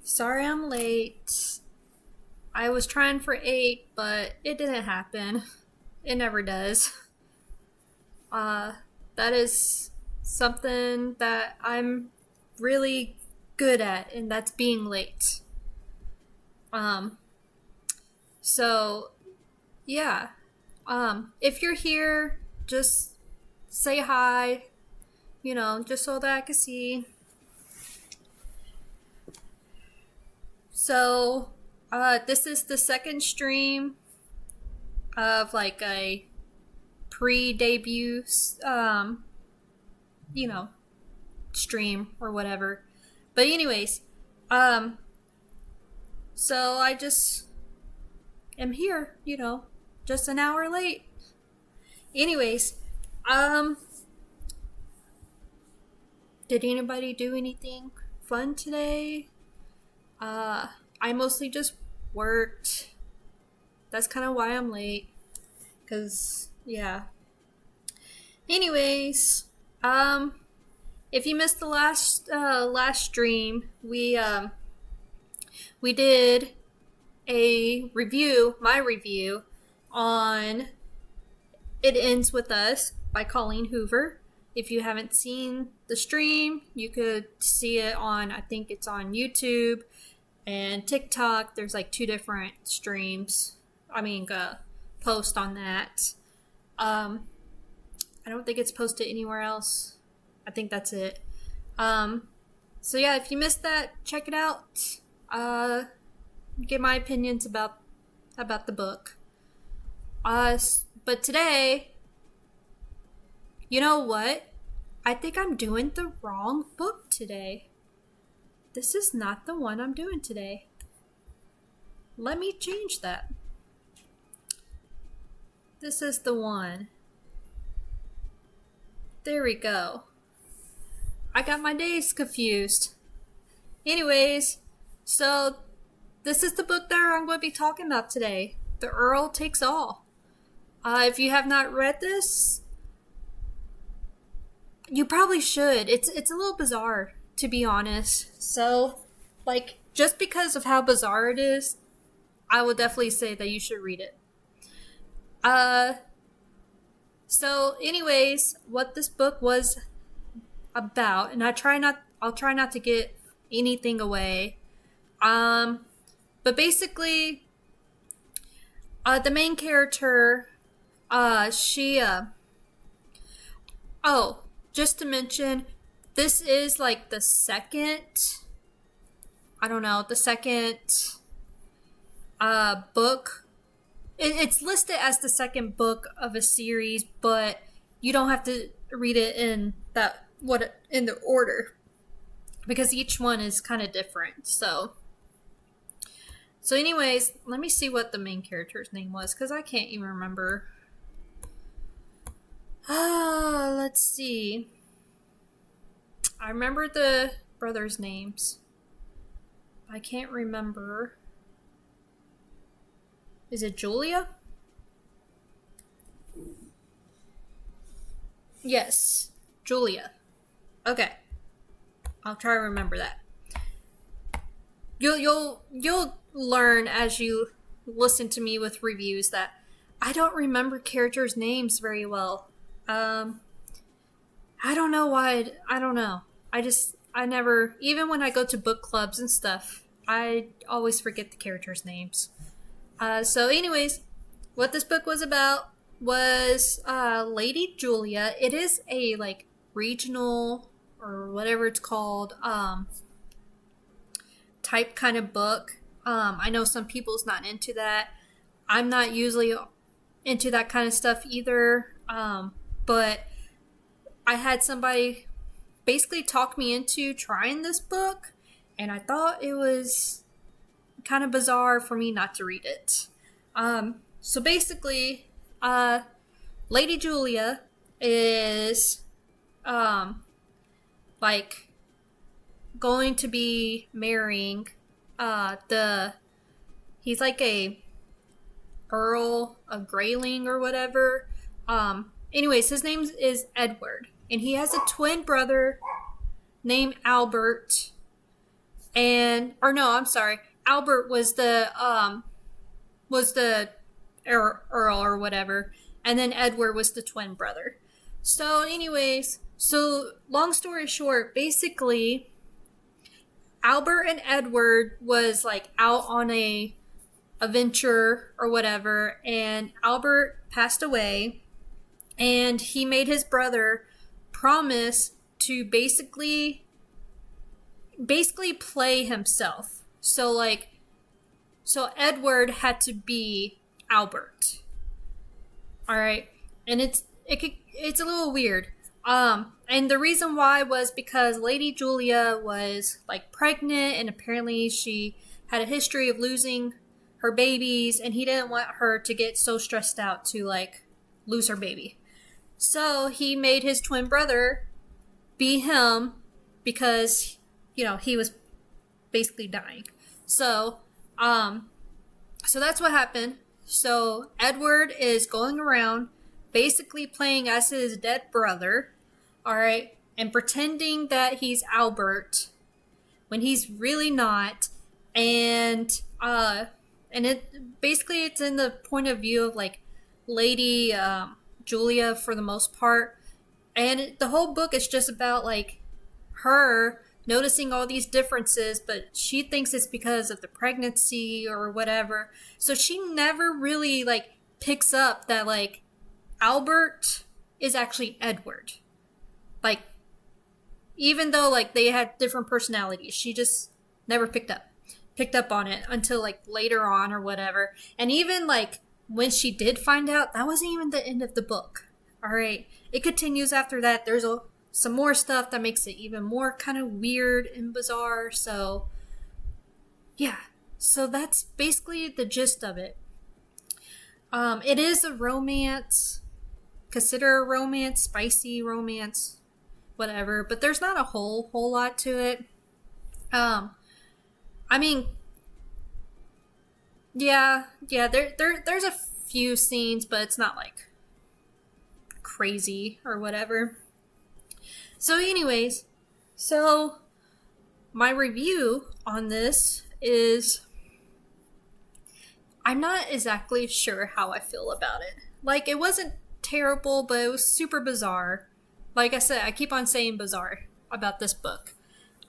Sorry I'm late. I was trying for 8, but it didn't happen. It never does. Uh, that is something that I'm really good at, and that's being late. Um, so yeah. If you're here, just say hi, just so that I can see. So, this is the second stream of like a pre-debut, you know, stream or whatever. But anyways, um, so I just am here, just an hour late. Anyways, um, did anybody do anything fun today? I mostly just worked. That's kind of why I'm late. Cause yeah. Anyways, if you missed the last stream, we did my review on It Ends With Us by Colleen Hoover. If you haven't seen the stream, you could see it I think it's on YouTube and TikTok. There's like 2 different streams. Post on that. I don't think it's posted anywhere else. I think that's it. So yeah, if you missed that, check it out. Get my opinions about the book. But today, you know what? I think I'm doing the wrong book today. This is not the one I'm doing today. Let me change that. This is the one. There we go. I got my days confused. Anyways, so this is the book that I'm going to be talking about today. The Earl Takes All. If you have not read this, you probably should. It's a little bizarre, to be honest. So, just because of how bizarre it is, I would definitely say that you should read it. So anyways, what this book was about, and I'll try not to get anything away. But basically, the main character, just to mention, this is like the second book. It's listed as the second book of a series, but you don't have to read it in the order, because each one is kind of different. So anyways, let me see what the main character's name was, because I can't even remember. Let's see. I remember the brothers' names. I can't remember. Is it Julia? Yes, Julia. Okay, I'll try to remember that. You'll learn as you listen to me with reviews that I don't remember characters' names very well. I don't know why. I don't know. I never, even when I go to book clubs and stuff, I always forget the characters' names. So anyways, what this book was about was Lady Julia. It is a regional or whatever it's called type kind of book. I know some people's not into that. I'm not usually into that kind of stuff either. But I had somebody basically talk me into trying this book, and I thought it was kind of bizarre for me not to read it. So basically, Lady Julia is going to be marrying he's like a Earl of Grayling or whatever. Anyways, his name is Edward, and he has a twin brother named Albert. and or no, I'm sorry, Albert was the Earl or whatever, and then Edward was the twin brother. So, anyways, so long story short, basically, Albert and Edward was like out on a venture or whatever, and Albert passed away, and he made his brother promise to basically play himself. So Edward had to be Albert. All right, and it's a little weird. And the reason why was because Lady Julia was like pregnant, and apparently she had a history of losing her babies, and he didn't want her to get so stressed out to like lose her baby. So he made his twin brother be him because he was basically dying. So so that's what happened. So Edward is going around basically playing as his dead brother, all right, and pretending that he's Albert when he's really not. And it's in the point of view of like Lady Julia for the most part. And the whole book is just about like her noticing all these differences, but she thinks it's because of the pregnancy or whatever. So she never really like picks up that like Albert is actually Edward. Like, even though like they had different personalities, she just never picked up on it until like later on or whatever. And even like when she did find out, that wasn't even the end of the book. All right, it continues after that. There's some more stuff that makes it even more kind of weird and bizarre. So yeah, so that's basically the gist of it. It is a romance. Consider a romance, spicy romance, whatever. But there's not a whole lot to it. I mean, yeah. There's a few scenes, but it's not like crazy or whatever. So, anyways, so my review on this is I'm not exactly sure how I feel about it. Like, it wasn't terrible, but it was super bizarre. Like I said, I keep on saying bizarre about this book.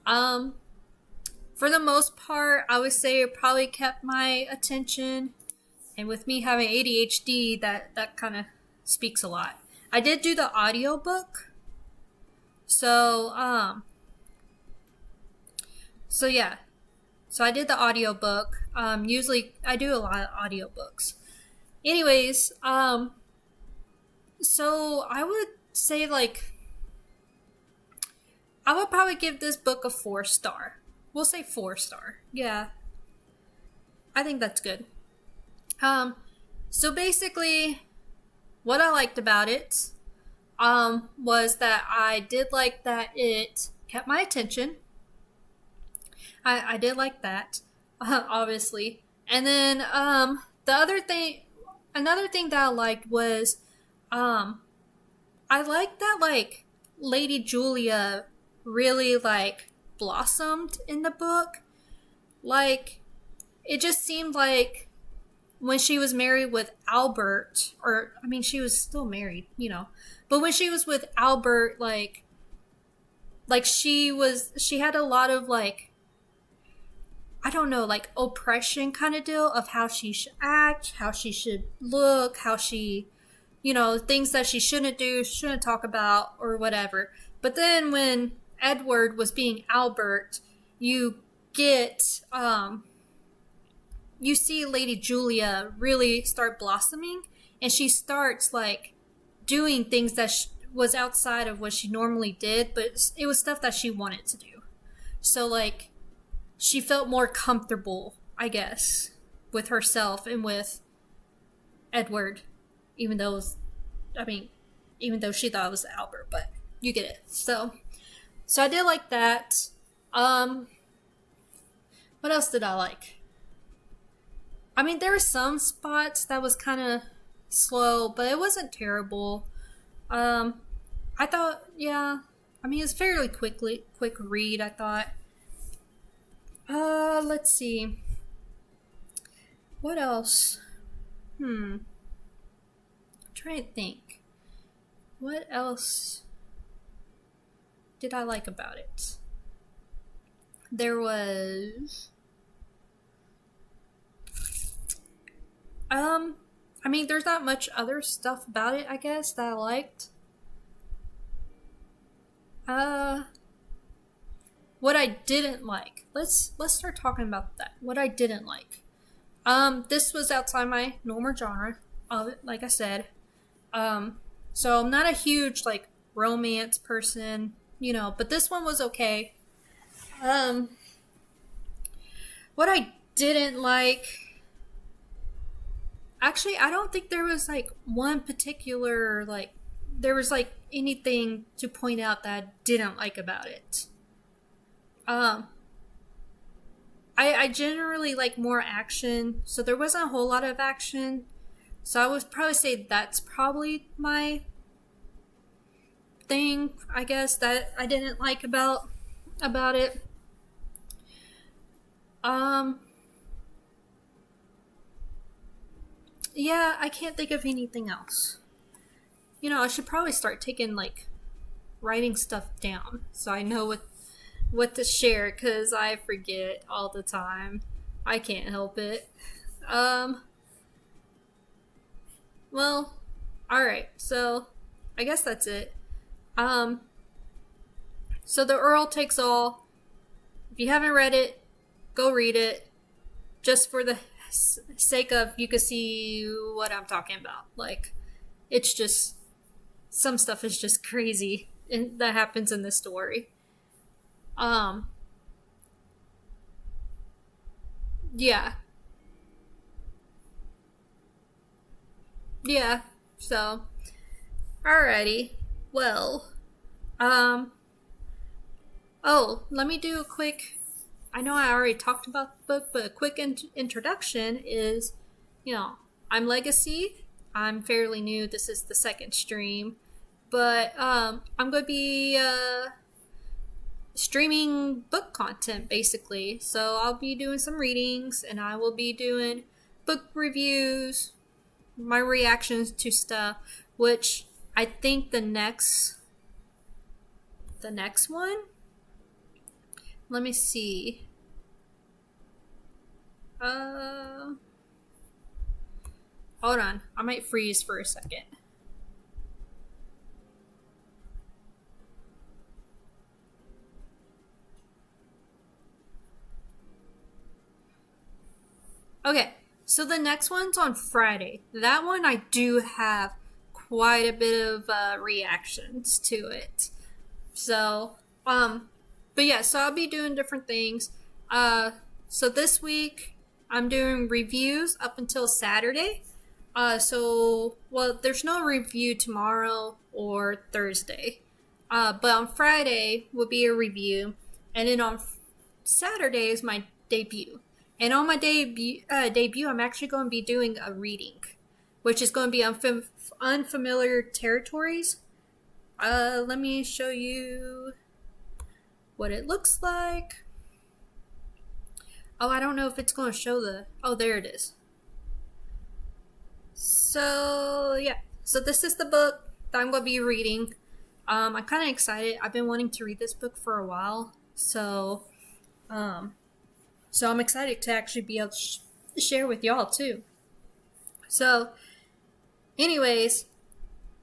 For the most part, I would say it probably kept my attention. And with me having ADHD, that kind of speaks a lot. I did do the audiobook. So yeah. So I did the audiobook. Usually I do a lot of audiobooks. Anyways, so I would say like I would probably give this book a 4-star. We'll say 4-star. Yeah. I think that's good. So basically what I liked about it was that I did like that it kept my attention. I did like that, obviously. And then another thing that I liked was I liked that like Lady Julia really like blossomed in the book. Like, it just seemed like when she was married with Albert, or I mean she was still married, but when she was with Albert, like she had a lot of like, I don't know, like oppression kind of deal of how she should act, how she should look, how she, things that she shouldn't do, shouldn't talk about or whatever. But then when Edward was being Albert, you get you see Lady Julia really start blossoming, and she starts like doing things that was outside of what she normally did, but it was stuff that she wanted to do. So like she felt more comfortable, I guess, with herself and with Edward, even though she thought it was Albert, but you get it. So I did like that. What else did I like? I mean, there were some spots that was kind of slow, but it wasn't terrible. I thought, yeah. I mean, it's fairly quick read, I thought. Let's see. What else? I'm trying to think. What else did I like about it? There was I mean, there's not much other stuff about it, I guess, that I liked. Uh what I didn't like. Let's start talking about that. What I didn't like. This was outside my normal genre of it, like I said. Um so I'm not a huge like romance person, but this one was okay. Um what I didn't like, actually, I don't think there was like one particular like there was like anything to point out that I didn't like about it. Um, I generally like more action, so there wasn't a whole lot of action. So I would probably say that's probably my thing, I guess, that I didn't like about it. Um, yeah, I can't think of anything else. I should probably start taking like writing stuff down so I know what to share because I forget all the time. I can't help it. Um, well, alright, so I guess that's it. Um, so the Earl Takes All. If you haven't read it, go read it. Just for the sake of you can see what I'm talking about. Like, it's just some stuff is just crazy that happens in this story. Um, yeah, yeah. So, alrighty. Well, um, oh, let me do a quick. I know I already talked about the book, but a quick introduction is, I'm Legacy. I'm fairly new. This is the second stream, but I'm going to be streaming book content basically. So I'll be doing some readings, and I will be doing book reviews, my reactions to stuff, which I think the next one. Let me see. Hold on. I might freeze for a second. Okay, so the next one's on Friday. That one I do have quite a bit of reactions to it. So, but yeah, so I'll be doing different things. So this week I'm doing reviews up until Saturday. Well, there's no review tomorrow or Thursday. But on Friday will be a review, and then on Saturday is my debut. And on my debut, I'm actually going to be doing a reading, which is going to be unfamiliar territories. Let me show you what it looks like. Oh, I don't know if it's going to show Oh, there it is. So, yeah. So this is the book that I'm going to be reading. I'm kind of excited. I've been wanting to read this book for a while. So I'm excited to actually be able to share with y'all too. So, anyways,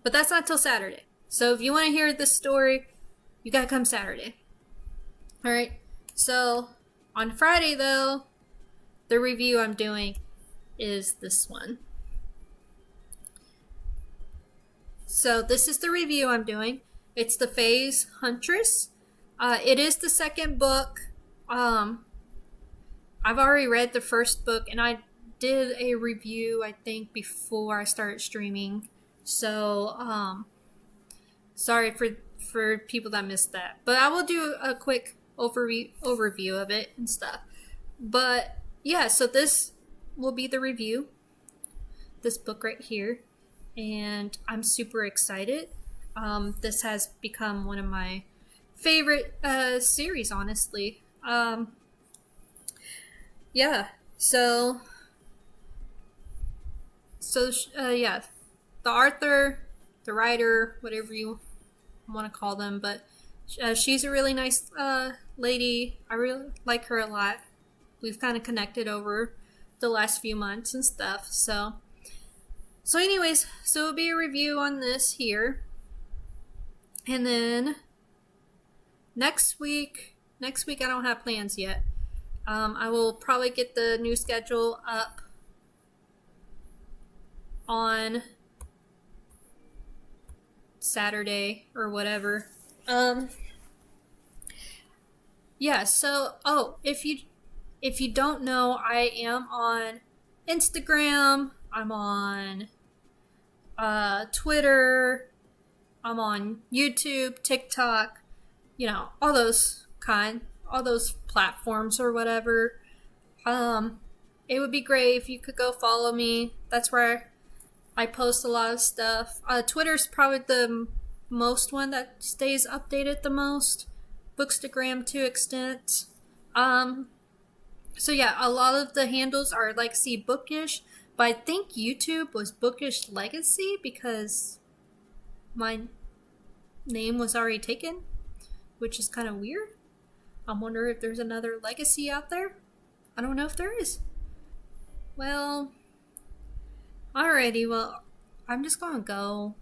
but that's not till Saturday. So if you want to hear this story, you gotta come Saturday. Alright, so on Friday though, the review I'm doing is this one. So this is the review I'm doing. It's The Phase Huntress. It is the second book. I've already read the first book, and I did a review, I think, before I started streaming. So, sorry for people that missed that. But I will do a quick overview of it and stuff. But, yeah, so this will be the review. This book right here. And I'm super excited. This has become one of my favorite series, honestly. yeah. So yeah, the author, the writer, whatever you want to call them, but she's a really nice lady. I really like her a lot. We've kind of connected over the last few months and stuff. Anyways, so it'll be a review on this here, and then next week I don't have plans yet. I will probably get the new schedule up on Saturday or whatever. Um, yeah. So, if you don't know, I am on Instagram. I'm on Twitter. I'm on YouTube, TikTok. All those platforms or whatever. Um, it would be great if you could go follow me. That's where I post a lot of stuff. Twitter's probably the most one that stays updated the most. Bookstagram to extent. Um, so yeah, a lot of the handles are like see Bookish, but I think YouTube was Bookish Legacy because my name was already taken, which is kind of weird. I wonder if there's another Legacy out there. I don't know if there is. Well, alrighty, well, I'm just gonna go.